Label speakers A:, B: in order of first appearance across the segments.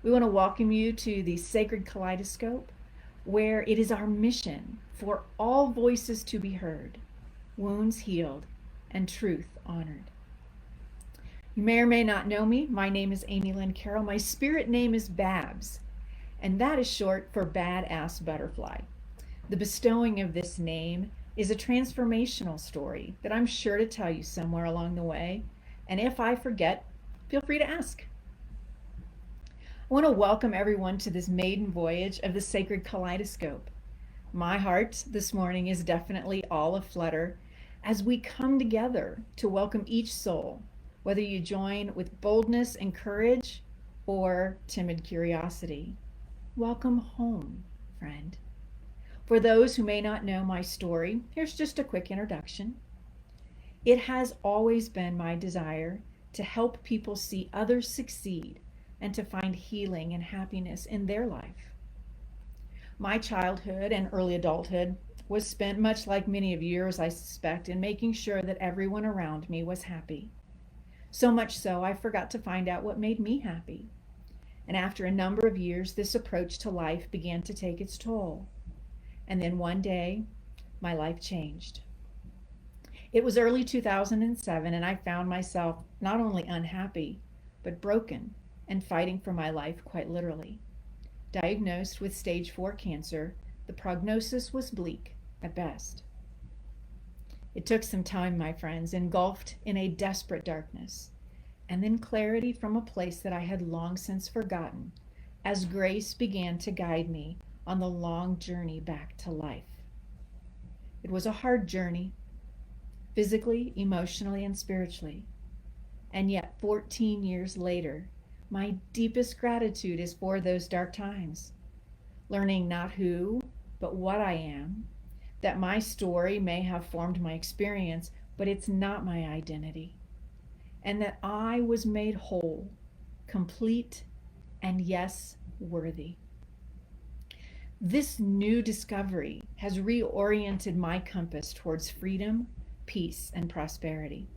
A: We want to welcome you to the Sacred Kaleidoscope, where it is our mission for all voices to be heard, wounds healed, and truth honored. You may or may not know me. My name is AmiLynne Carroll. My spirit name is Babs, and that is short for Badass Butterfly. The bestowing of this name is a transformational story that I'm sure to tell you somewhere along the way, and if I forget, feel free to ask. I want to welcome everyone to this maiden voyage of the Sacred Kaleidoscope. My heart this morning is definitely all aflutter as we come together to welcome each soul, whether you join with boldness and courage or timid curiosity. Welcome home, friend. For those who may not know my story, here's just a quick introduction. It has always been my desire to help people see others succeed and to find healing and happiness in their life. My childhood and early adulthood was spent, much like many of yours, I suspect, in making sure that everyone around me was happy. So much so, I forgot to find out what made me happy. And after a number of years, this approach to life began to take its toll. And then one day, my life changed. It was early 2007, and I found myself not only unhappy, but broken and fighting for my life quite literally. Diagnosed with stage 4 cancer, the prognosis was bleak at best. It took some time, my friends, engulfed in a desperate darkness, and then clarity from a place that I had long since forgotten, as grace began to guide me on the long journey back to life. It was a hard journey, physically, emotionally, and spiritually. And yet, 14 years later, my deepest gratitude is for those dark times, learning not who, but what I am, that my story may have formed my experience, but it's not my identity, and that I was made whole, complete, and yes, worthy. This new discovery has reoriented my compass towards freedom, peace, and prosperity.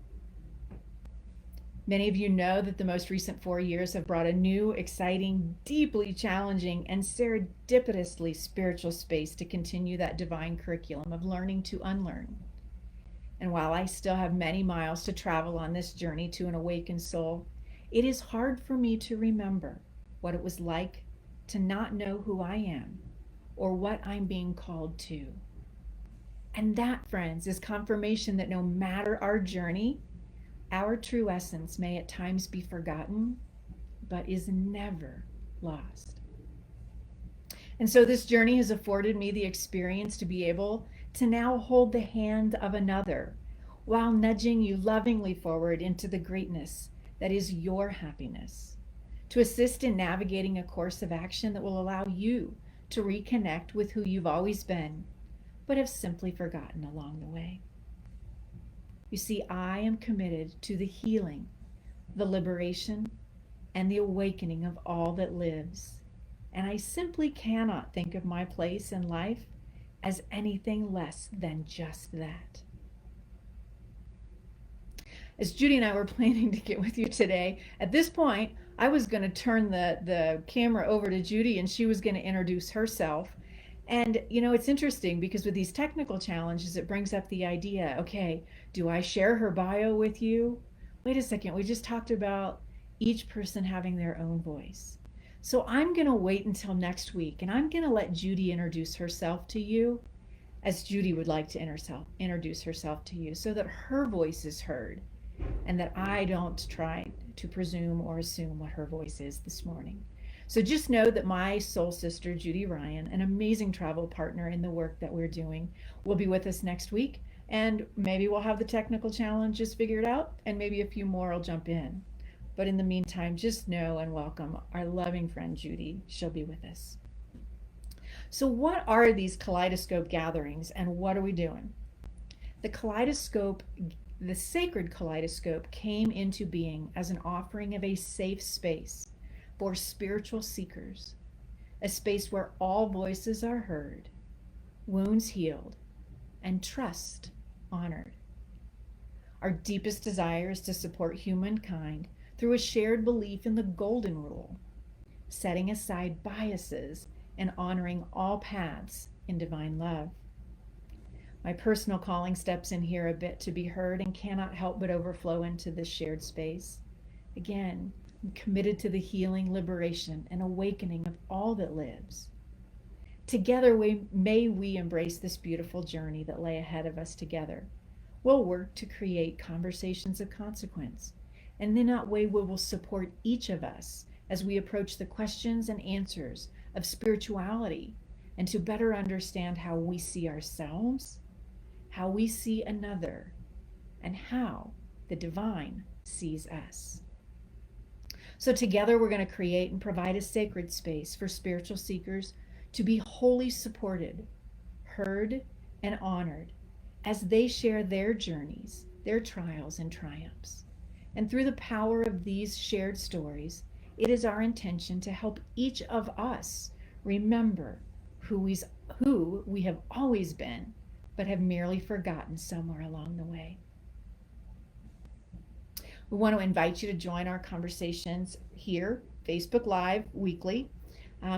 A: Many of you know that the most recent 4 years have brought a new, exciting, deeply challenging, and serendipitously spiritual space to continue that divine curriculum of learning to unlearn. And while I still have many miles to travel on this journey to an awakened soul, it is hard for me to remember what it was like to not know who I am or what I'm being called to. And that, friends, is confirmation that no matter our journey, our true essence may at times be forgotten, but is never lost. And so this journey has afforded me the experience to be able to now hold the hand of another while nudging you lovingly forward into the greatness that is your happiness, to assist in navigating a course of action that will allow you to reconnect with who you've always been, but have simply forgotten along the way. You see, I am committed to the healing, the liberation, and the awakening of all that lives. And I simply cannot think of my place in life as anything less than just that. As Judy and I were planning to get with you today, at this point, I was going to turn the camera over to Judy and she was going to introduce herself. And, it's interesting because with these technical challenges, it brings up the idea, okay, do I share her bio with you? Wait a second, we just talked about each person having their own voice. So I'm going to wait until next week and I'm going to let Judy introduce herself to you as Judy would like to introduce herself to you so that her voice is heard and that I don't try to presume or assume what her voice is this morning. So just know that my soul sister, Judy Ryan, an amazing travel partner in the work that we're doing, will be with us next week. And maybe we'll have the technical challenges figured out and maybe a few more will jump in. But in the meantime, just know and welcome our loving friend, Judy. She'll be with us. So what are these kaleidoscope gatherings and what are we doing? The sacred kaleidoscope came into being as an offering of a safe space for spiritual seekers, a space where all voices are heard, wounds healed, and trust honored. Our deepest desire is to support humankind through a shared belief in the golden rule, setting aside biases and honoring all paths in divine love. My personal calling steps in here a bit to be heard and cannot help but overflow into this shared space. Again, I'm committed to the healing, liberation, and awakening of all that lives. Together, may we embrace this beautiful journey that lay ahead of us together. We'll work to create conversations of consequence, and in that way we will support each of us as we approach the questions and answers of spirituality and to better understand how we see ourselves, how we see another, and how the divine sees us. So together we're going to create and provide a sacred space for spiritual seekers to be wholly supported, heard, and honored as they share their journeys, their trials and triumphs. And through the power of these shared stories, it is our intention to help each of us remember who we have always been, but have merely forgotten somewhere along the way. We want to invite you to join our conversations here, Facebook Live, weekly.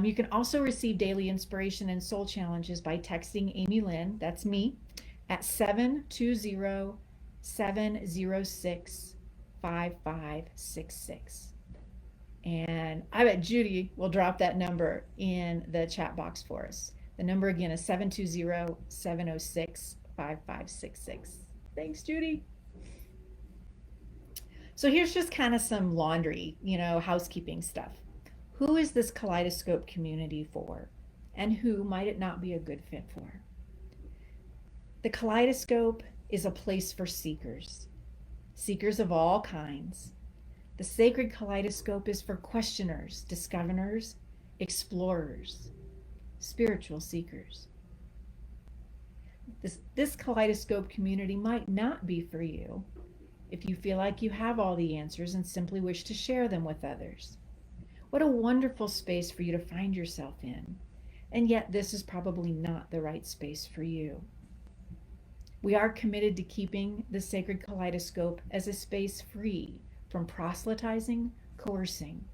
A: You can also receive daily inspiration and soul challenges by texting AmiLynne, that's me, at 720-706-5566. And I bet Judy will drop that number in the chat box for us. The number again is 720-706-5566. Thanks, Judy. So here's just kind of some laundry, housekeeping stuff. Who is this kaleidoscope community for? And who might it not be a good fit for? The kaleidoscope is a place for seekers of all kinds. The sacred kaleidoscope is for questioners, discoverers, explorers, spiritual seekers. This kaleidoscope community might not be for you if you feel like you have all the answers and simply wish to share them with others. What a wonderful space for you to find yourself in. And yet this is probably not the right space for you. We are committed to keeping the sacred kaleidoscope as a space free from proselytizing, coercing,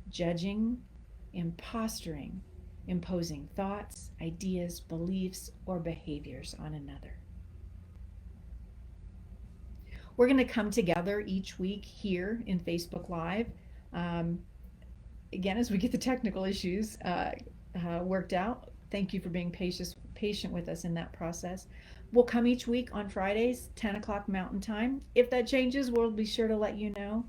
A: judging, imposturing, imposing thoughts, ideas, beliefs, or behaviors on another. We're going to come together each week here in Facebook Live. Again, as we get the technical issues worked out, thank you for being patient with us in that process. We'll come each week on Fridays, 10 o'clock Mountain Time. If that changes, we'll be sure to let you know.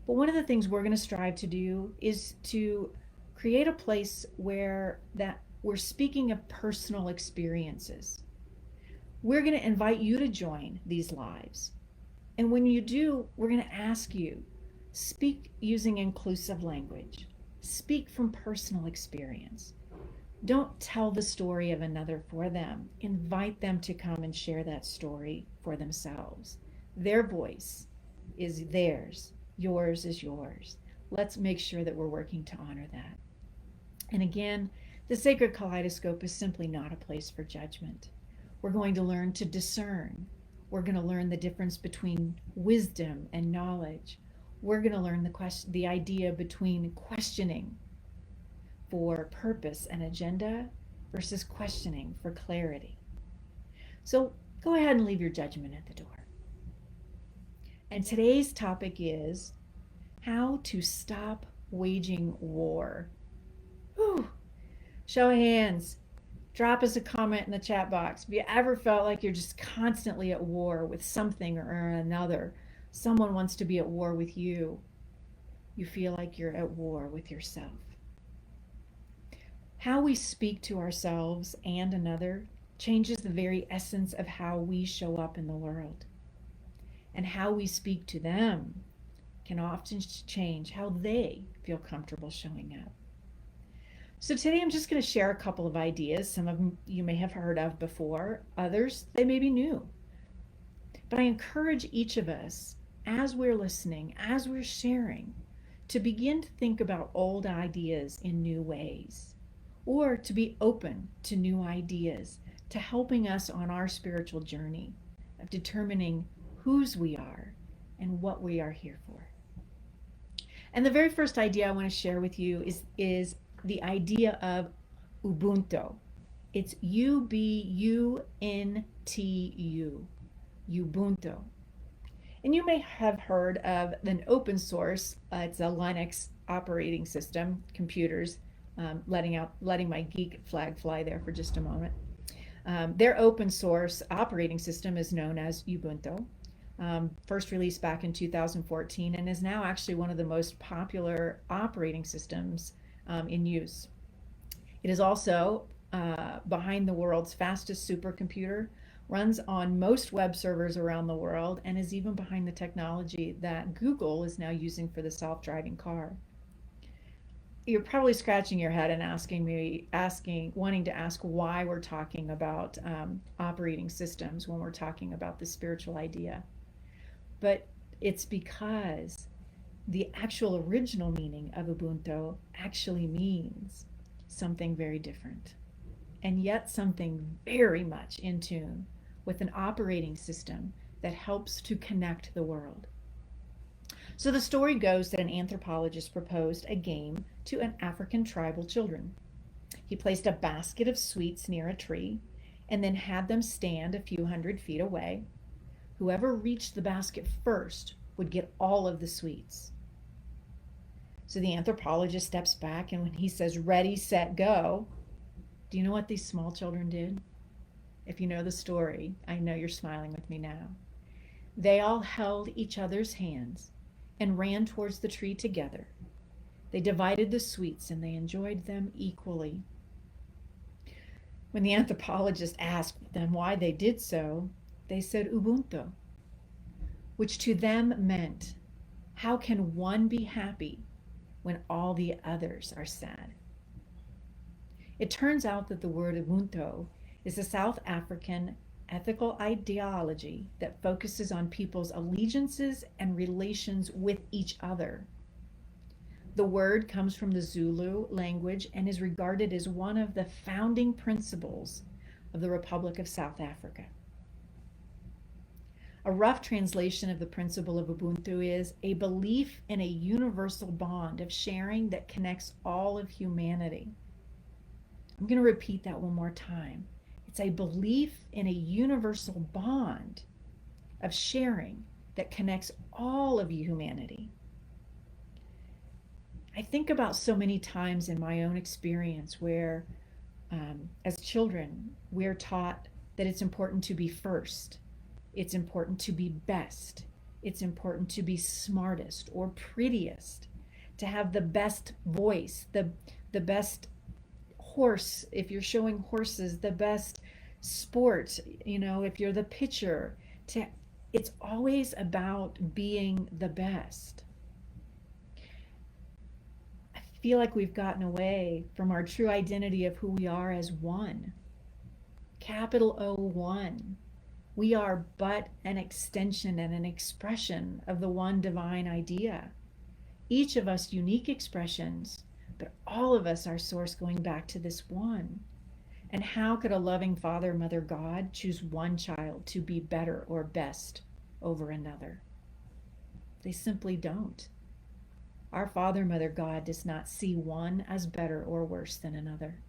A: But one of the things we're going to strive to do is to create a place where we're speaking of personal experiences. We're going to invite you to join these lives. And when you do, we're going to ask you, speak using inclusive language. Speak from personal experience. Don't tell the story of another for them. Invite them to come and share that story for themselves. Their voice is theirs. Yours is yours. Let's make sure that we're working to honor that. And again, the sacred kaleidoscope is simply not a place for judgment. We're going to learn to discern. We're going to learn the difference between wisdom and knowledge. We're going to learn the idea between questioning for purpose and agenda versus questioning for clarity. So go ahead and leave your judgment at the door. And today's topic is how to stop waging war. Whew. Show of hands. Drop us a comment in the chat box. Have you ever felt like you're just constantly at war with something or another? Someone wants to be at war with you. You feel like you're at war with yourself. How we speak to ourselves and another changes the very essence of how we show up in the world. And how we speak to them can often change how they feel comfortable showing up. So today I'm just going to share a couple of ideas. Some of them you may have heard of before, others they may be new. But I encourage each of us, as we're listening, as we're sharing, to begin to think about old ideas in new ways, or to be open to new ideas, to helping us on our spiritual journey of determining whose we are and what we are here for. And the very first idea I want to share with you is the idea of Ubuntu. It's Ubuntu, Ubuntu. And you may have heard of an open source, it's a Linux operating system, computers, letting my geek flag fly there for just a moment. Their open source operating system is known as Ubuntu, first released back in 2014, and is now actually one of the most popular operating systems in use. It is also behind the world's fastest supercomputer, runs on most web servers around the world, and is even behind the technology that Google is now using for the self-driving car. You're probably scratching your head and wanting to ask why we're talking about operating systems when we're talking about the spiritual idea. But it's because the actual original meaning of Ubuntu actually means something very different, and yet something very much in tune with an operating system that helps to connect the world. So the story goes that an anthropologist proposed a game to an African tribal children. He placed a basket of sweets near a tree and then had them stand a few hundred feet away. Whoever reached the basket first would get all of the sweets. So the anthropologist steps back, and when he says, "Ready, set, go," do you know what these small children did? If you know the story, I know you're smiling with me now. They all held each other's hands and ran towards the tree together. They divided the sweets and they enjoyed them equally. When the anthropologist asked them why they did so, they said Ubuntu, which to them meant, how can one be happy when all the others are sad? It turns out that the word Ubuntu is a South African ethical ideology that focuses on people's allegiances and relations with each other. The word comes from the Zulu language and is regarded as one of the founding principles of the Republic of South Africa. A rough translation of the principle of Ubuntu is a belief in a universal bond of sharing that connects all of humanity. I'm going to repeat that one more time. It's a belief in a universal bond of sharing that connects all of humanity. I think about so many times in my own experience where, as children, we're taught that it's important to be first. It's important to be best. It's important to be smartest or prettiest, to have the best voice, the best horse, if you're showing horses, the best sport, if you're the pitcher. It's always about being the best. I feel like we've gotten away from our true identity of who we are as one. Capital O1. We are but an extension and an expression of the one divine idea. Each of us unique expressions, but all of us are source going back to this one. And how could a loving Father, Mother, God choose one child to be better or best over another? They simply don't. Our Father, Mother, God does not see one as better or worse than another.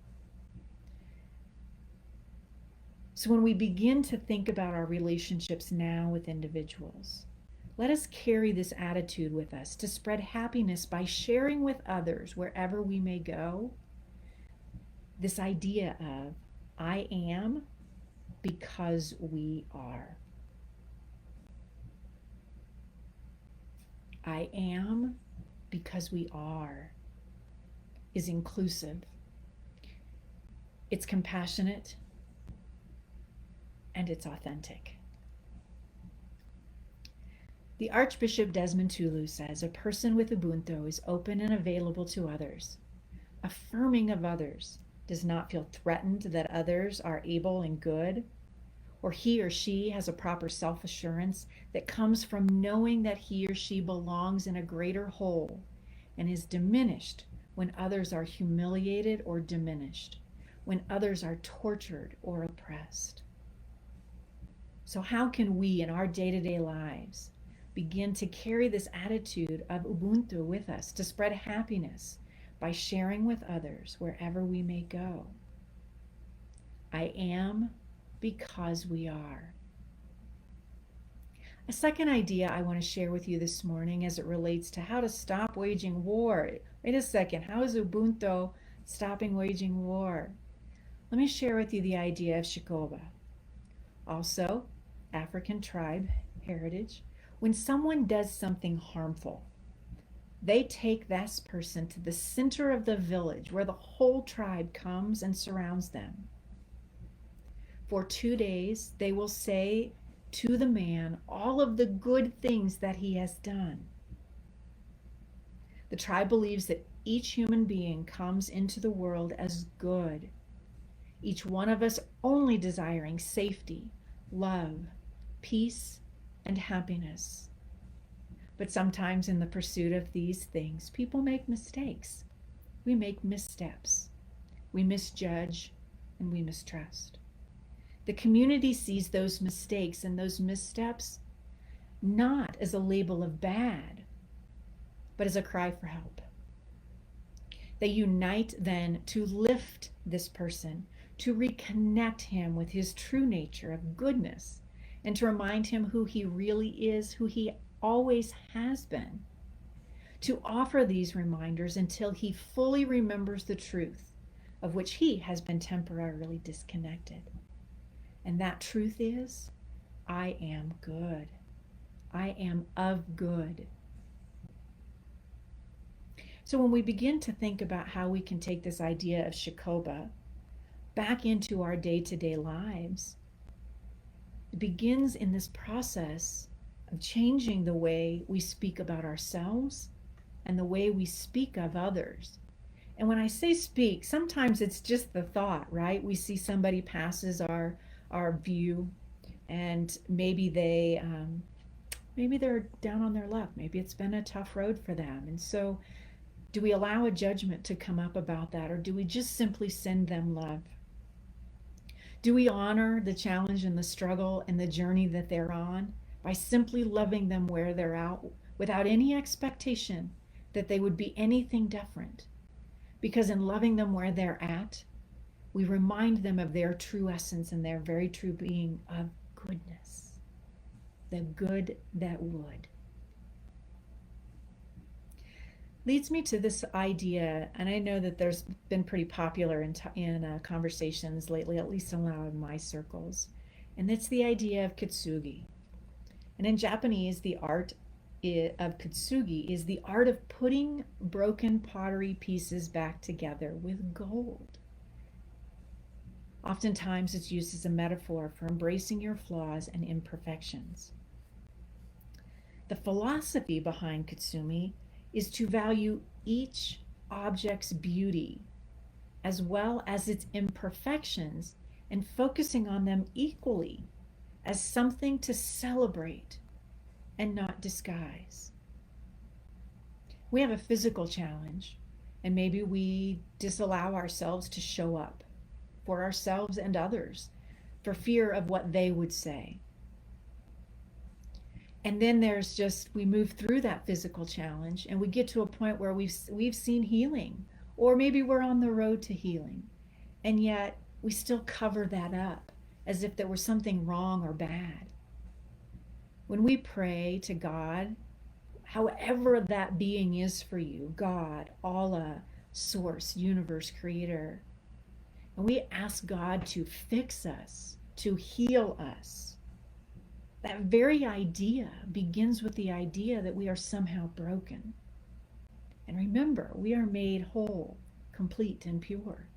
A: So when we begin to think about our relationships now with individuals, let us carry this attitude with us to spread happiness by sharing with others wherever we may go. This idea of, I am because we are. I am because we are is inclusive. It's compassionate. And it's authentic. The Archbishop Desmond Tutu says, a person with Ubuntu is open and available to others, affirming of others, does not feel threatened that others are able and good, or he or she has a proper self-assurance that comes from knowing that he or she belongs in a greater whole and is diminished when others are humiliated or diminished, when others are tortured or oppressed. So how can we in our day-to-day lives begin to carry this attitude of Ubuntu with us, to spread happiness by sharing with others wherever we may go. I am because we are. A second idea I want to share with you this morning as it relates to how to stop waging war. Wait a second, how is Ubuntu stopping waging war? Let me share with you the idea of 𝐂𝐿, also African tribe heritage. When someone does something harmful, they take this person to the center of the village where the whole tribe comes and surrounds them. For 2 days, they will say to the man all of the good things that he has done. The tribe believes that each human being comes into the world as good, each one of us only desiring safety, love, peace, and happiness. But sometimes in the pursuit of these things, people make mistakes. We make missteps. We misjudge and we mistrust. The community sees those mistakes and those missteps not as a label of bad, but as a cry for help. They unite then to lift this person, to reconnect him with his true nature of goodness, and to remind him who he really is, who he always has been. To offer these reminders until he fully remembers the truth of which he has been temporarily disconnected. And that truth is, I am good. I am of good. So when we begin to think about how we can take this idea of 𝐂𝐿 back into our day-to-day lives, it begins in this process of changing the way we speak about ourselves and the way we speak of others. And when I say speak, sometimes it's just the thought, right? We see somebody passes our view, and maybe they're down on their luck. Maybe it's been a tough road for them. And so do we allow a judgment to come up about that, or do we just simply send them love? Do we honor the challenge and the struggle and the journey that they're on by simply loving them where they're at without any expectation that they would be anything different? Because in loving them where they're at, we remind them of their true essence and their very true being of goodness, the good that would. Leads me to this idea, and I know that there's been pretty popular in conversations lately, at least in my circles, and it's the idea of �គintsugi. And in Japanese, the art of �គintsugi is the art of putting broken pottery pieces back together with gold. Oftentimes it's used as a metaphor for embracing your flaws and imperfections. The philosophy behind �គintsugi is to value each object's beauty as well as its imperfections and focusing on them equally as something to celebrate and not disguise. We have a physical challenge, and maybe we disallow ourselves to show up for ourselves and others for fear of what they would say. And then there's we move through that physical challenge and we get to a point where we've seen healing, or maybe we're on the road to healing, and yet we still cover that up as if there was something wrong or bad. When we pray to God, however that being is for you, God, Allah, source, universe, creator, and we ask God to fix us, to heal us, that very idea begins with the idea that we are somehow broken. And remember, we are made whole, complete, and pure.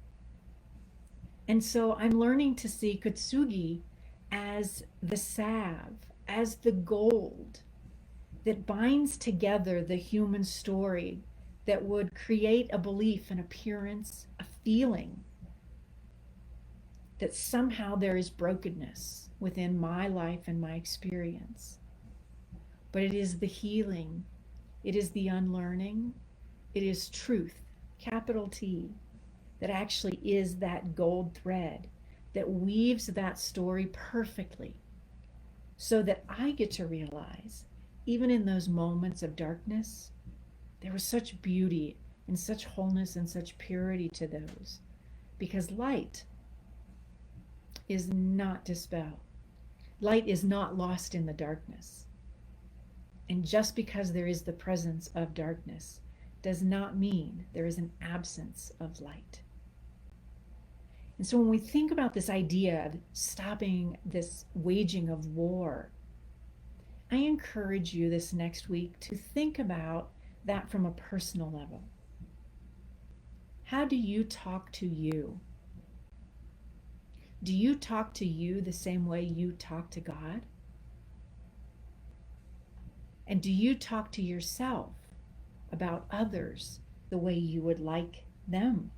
A: And so I'm learning to see �គintsugi as the salve, as the gold that binds together the human story that would create a belief, an appearance, a feeling that somehow there is brokenness within my life and my experience. But it is the healing, it is the unlearning, it is truth, capital T, that actually is that gold thread that weaves that story perfectly so that I get to realize even in those moments of darkness, there was such beauty and such wholeness and such purity to those, because light is not dispelled. Light is not lost in the darkness. And just because there is the presence of darkness does not mean there is an absence of light. And so when we think about this idea of stopping this waging of war, I encourage you this next week to think about that from a personal level. How do you talk to you? Do you talk to you the same way you talk to God? And do you talk to yourself about others the way you would like them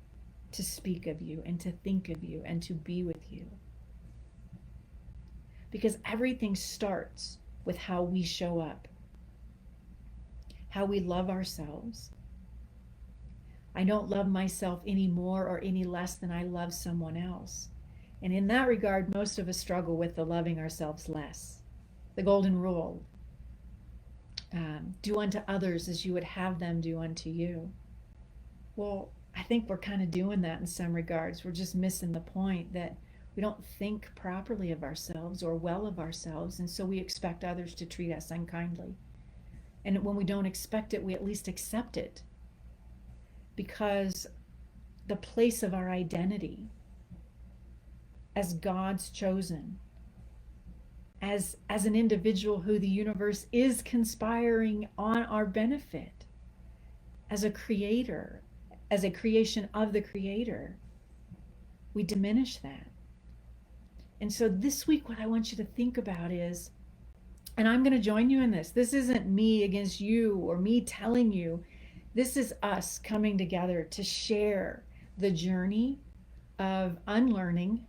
A: to speak of you and to think of you and to be with you? Because everything starts with how we show up, how we love ourselves. I don't love myself any more or any less than I love someone else. And in that regard, most of us struggle with the loving ourselves less. The golden rule, do unto others as you would have them do unto you. Well, I think we're kind of doing that in some regards. We're just missing the point that we don't think properly of ourselves or well of ourselves, and so we expect others to treat us unkindly. And when we don't expect it, we at least accept it, because the place of our identity as God's chosen, as an individual who the universe is conspiring on our benefit, as a creator, as a creation of the Creator, we diminish that. And so this week, what I want you to think about is, and I'm going to join you in this. This isn't me against you or me telling you. This is us coming together to share the journey of unlearning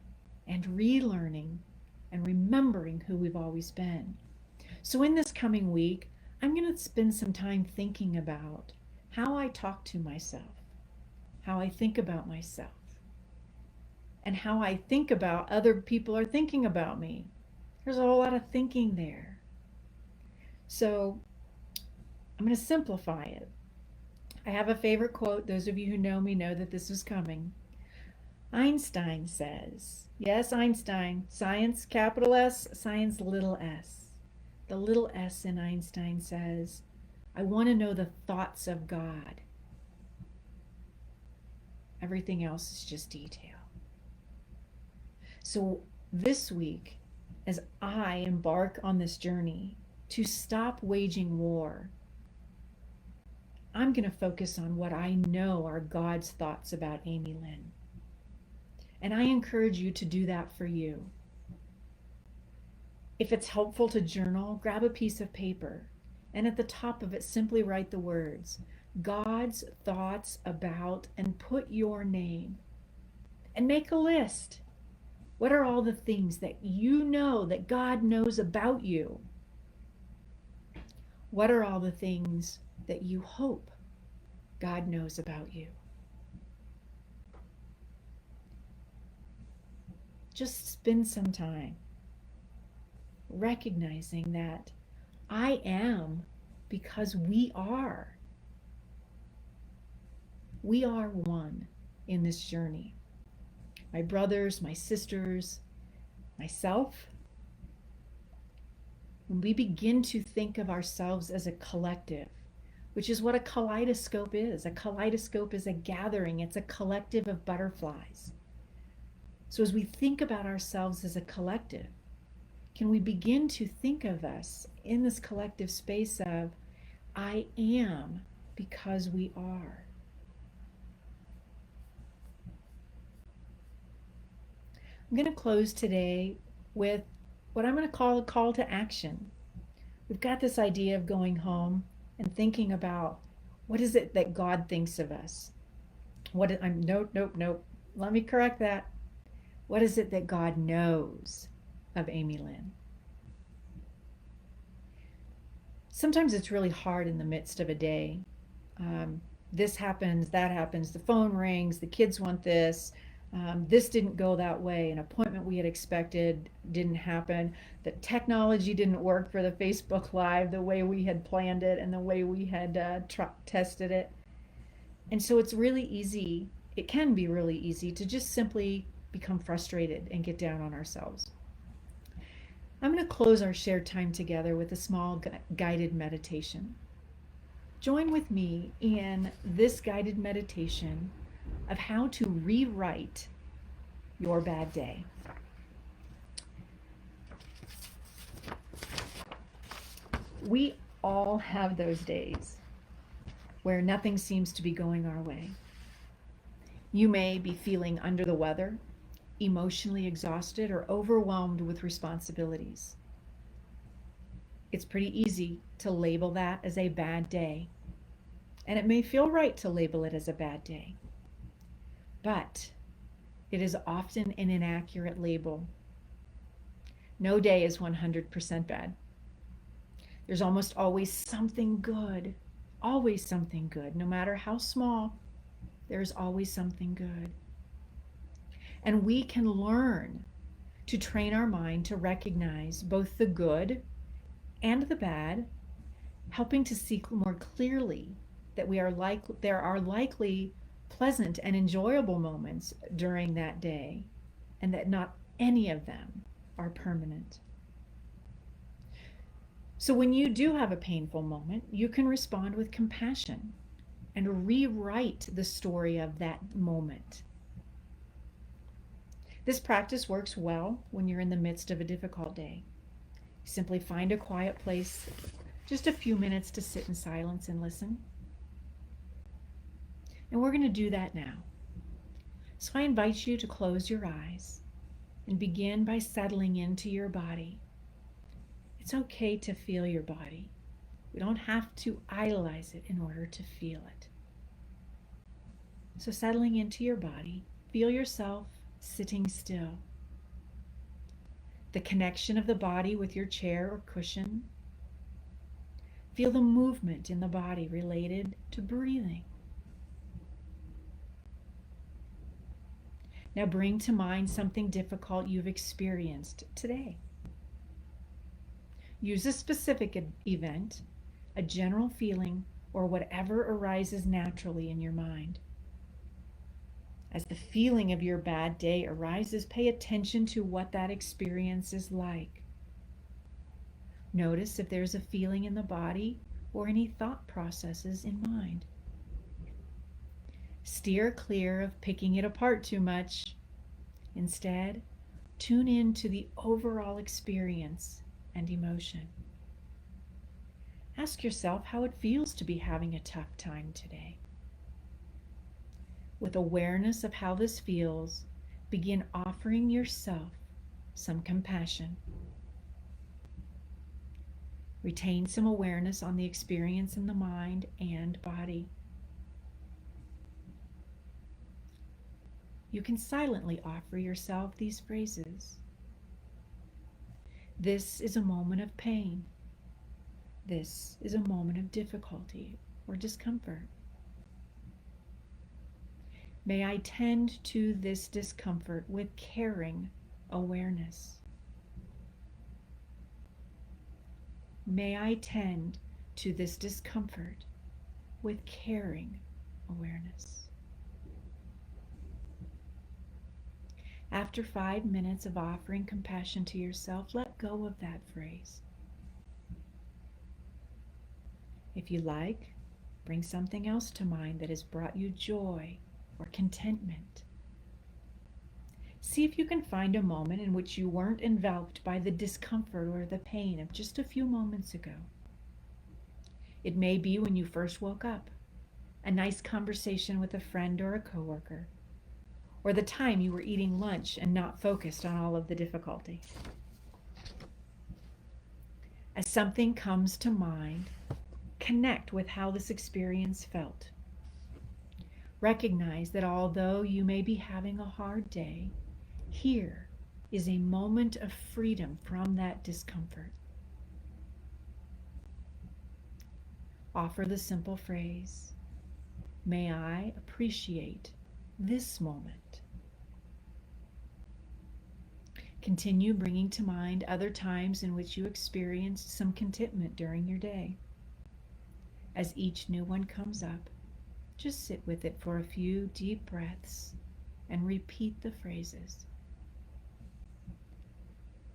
A: and relearning and remembering who we've always been. So in this coming week, I'm going to spend some time thinking about how I talk to myself, how I think about myself, and how I think about other people are thinking about me. There's a whole lot of thinking there. So I'm going to simplify it. I have a favorite quote. Those of you who know me know that this is coming. Einstein says, yes, Einstein, science capital S, science little s. The little s in Einstein says, I want to know the thoughts of God. Everything else is just detail. So this week, as I embark on this journey to stop waging war, I'm going to focus on what I know are God's thoughts about AmiLynne. And I encourage you to do that for you. If it's helpful to journal, grab a piece of paper, and at the top of it, simply write the words, God's thoughts about, and put your name. And make a list. What are all the things that you know that God knows about you? What are all the things that you hope God knows about you? Just spend some time recognizing that I am because we are. We are one in this journey. My brothers, my sisters, myself. When we begin to think of ourselves as a collective, which is what a kaleidoscope is. A kaleidoscope is a gathering. It's a collective of butterflies. So as we think about ourselves as a collective, can we begin to think of us in this collective space of, I am because we are. I'm going to close today with what I'm going to call a call to action. We've got this idea of going home and thinking about, what is it that God thinks of us? Nope. Let me correct that. What is it that God knows of AmiLynne? Sometimes it's really hard in the midst of a day. This happens, that happens, the phone rings, the kids want this, This didn't go that way. An appointment we had expected didn't happen. The technology didn't work for the Facebook Live the way we had planned it and the way we had tested it. And so it's really easy, it can be really easy to just simply become frustrated and get down on ourselves. I'm going to close our shared time together with a small guided meditation. Join with me in this guided meditation of how to rewrite your bad day. We all have those days where nothing seems to be going our way. You may be feeling under the weather, emotionally exhausted, or overwhelmed with responsibilities. It's pretty easy to label that as a bad day, and it may feel right to label it as a bad day. But it is often an inaccurate label. No day is 100% bad. There's almost always something good, no matter how small, there's always something good. And we can learn to train our mind to recognize both the good and the bad, helping to see more clearly that there are likely pleasant and enjoyable moments during that day, and that not any of them are permanent. So when you do have a painful moment, you can respond with compassion and rewrite the story of that moment. This practice works well when you're in the midst of a difficult day. Simply find a quiet place, just a few minutes to sit in silence and listen. And we're going to do that now. So I invite you to close your eyes and begin by settling into your body. It's okay to feel your body. We don't have to idolize it in order to feel it. So settling into your body, feel yourself sitting still. The connection of the body with your chair or cushion. Feel the movement in the body related to breathing. Now bring to mind something difficult you've experienced today. Use a specific event, a general feeling, or whatever arises naturally in your mind. As the feeling of your bad day arises, pay attention to what that experience is like. Notice if there's a feeling in the body or any thought processes in mind. Steer clear of picking it apart too much. Instead, tune in to the overall experience and emotion. Ask yourself how it feels to be having a tough time today. With awareness of how this feels, begin offering yourself some compassion. Retain some awareness on the experience in the mind and body. You can silently offer yourself these phrases. This is a moment of pain. This is a moment of difficulty or discomfort. May I tend to this discomfort with caring awareness. May I tend to this discomfort with caring awareness. After 5 minutes of offering compassion to yourself, let go of that phrase. If you like, bring something else to mind that has brought you joy or contentment. See if you can find a moment in which you weren't enveloped by the discomfort or the pain of just a few moments ago. It may be when you first woke up, a nice conversation with a friend or a coworker, or the time you were eating lunch and not focused on all of the difficulty. As something comes to mind, connect with how this experience felt. Recognize that although you may be having a hard day, here is a moment of freedom from that discomfort. Offer the simple phrase, "May I appreciate this moment?" Continue bringing to mind other times in which you experienced some contentment during your day. As each new one comes up, just sit with it for a few deep breaths and repeat the phrases.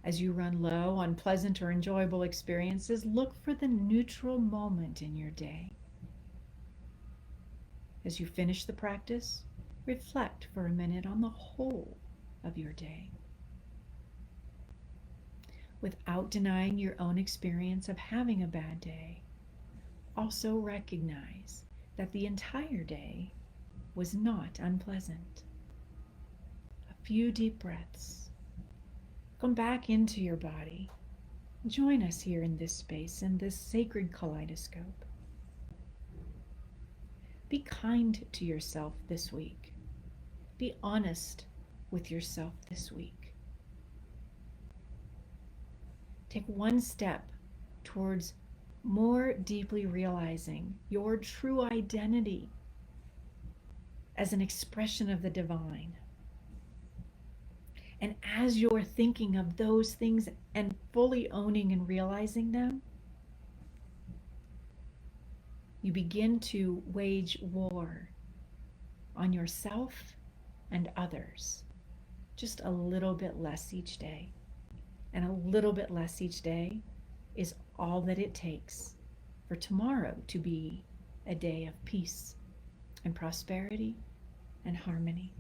A: As you run low on pleasant or enjoyable experiences, look for the neutral moment in your day. As you finish the practice, reflect for a minute on the whole of your day. Without denying your own experience of having a bad day, also recognize that the entire day was not unpleasant. A few deep breaths. Come back into your body. Join us here in this space, in this sacred kaleidoscope. Be kind to yourself this week. Be honest with yourself this week. Take one step towards more deeply realizing your true identity as an expression of the divine. And as you're thinking of those things and fully owning and realizing them, you begin to wage war on yourself and others, just a little bit less each day. And a little bit less each day is all that it takes for tomorrow to be a day of peace and prosperity and harmony.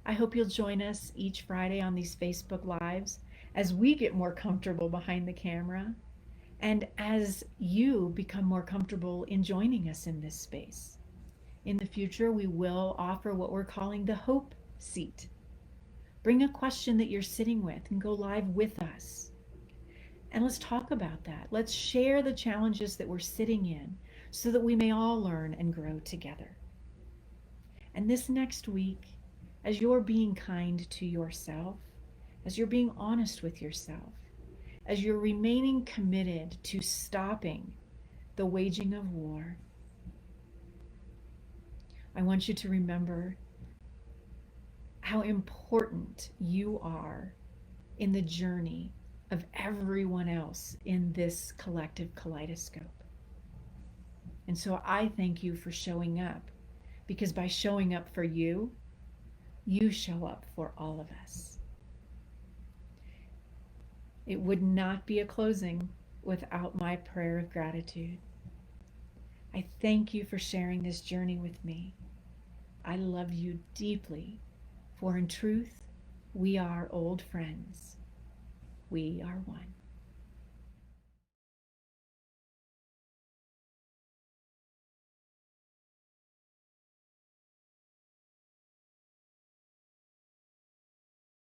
A: I hope you'll join us each Friday on these Facebook Lives as we get more comfortable behind the camera and as you become more comfortable in joining us in this space. In the future, we will offer what we're calling the Hope Seat. Bring a question that you're sitting with and go live with us. And let's talk about that. Let's share the challenges that we're sitting in so that we may all learn and grow together. And this next week, as you're being kind to yourself, as you're being honest with yourself, as you're remaining committed to stopping the waging of war, I want you to remember how important you are in the journey of everyone else in this collective kaleidoscope. And so I thank you for showing up, because by showing up for you, you show up for all of us. It would not be a closing without my prayer of gratitude. I thank you for sharing this journey with me. I love you deeply, for in truth, we are old friends. We are one.